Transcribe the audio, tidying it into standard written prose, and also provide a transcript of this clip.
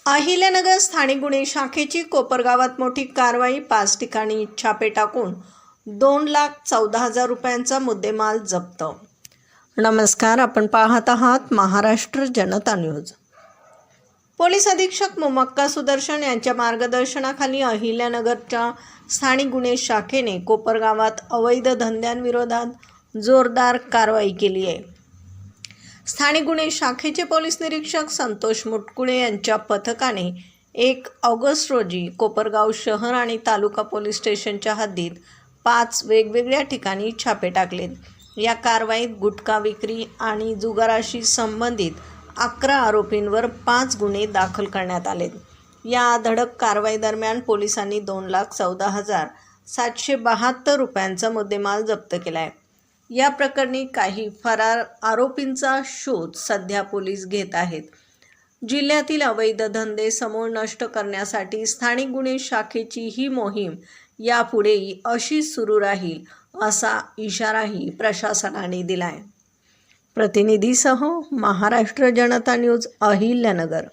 अहिल्यानगर स्थानिक गुन्हे शाखेची कोपरगावात मोठी कारवाई। 5 ठिकाणी छापे टाकून 2,14,000 रुपयांचा मुद्देमाल जप्त। नमस्कार, आपण पाहत आहात महाराष्ट्र जनता न्यूज। पोलीस अधीक्षक मुमक्का सुदर्शन यांच्या मार्गदर्शनाखाली अहिल्यानगरच्या स्थानिक गुन्हे शाखेने कोपरगावात अवैध धंद्यांविरोधात जोरदार कारवाई केली आहे। स्थानिक गुन्हे शाखेचे पोलीस निरीक्षक संतोष मुटकुळे यांच्या पथकाने 1 ऑगस्ट रोजी कोपरगाव शहर आणि तालुका पोलीस स्टेशनच्या हद्दीत 5 वेगवेगळ्या ठिकाणी छापे टाकलेत। या कारवाईत गुटखा विक्री आणि जुगाराशी संबंधित 11 आरोपींवर 5 गुन्हे दाखल करण्यात आलेत। या धडक कारवाई दरम्यान पोलिसांनी 2,14,772 रुपयांचा मुद्देमाल जप्त केला आहे। या प्रकरणी काही फरार आरोपींचा शोध सध्या पोलीस घेत आहेत। जिल्ह्यातील अवैध धंदे समूळ नष्ट करण्यासाठी स्थानिक गुन्हे शाखेची ही मोहीम यापुढेही अशीच सुरू राहील, असा इशाराही प्रशासनाने दिला आहे। प्रतिनिधीसह महाराष्ट्र जनता न्यूज, अहिल्यानगर।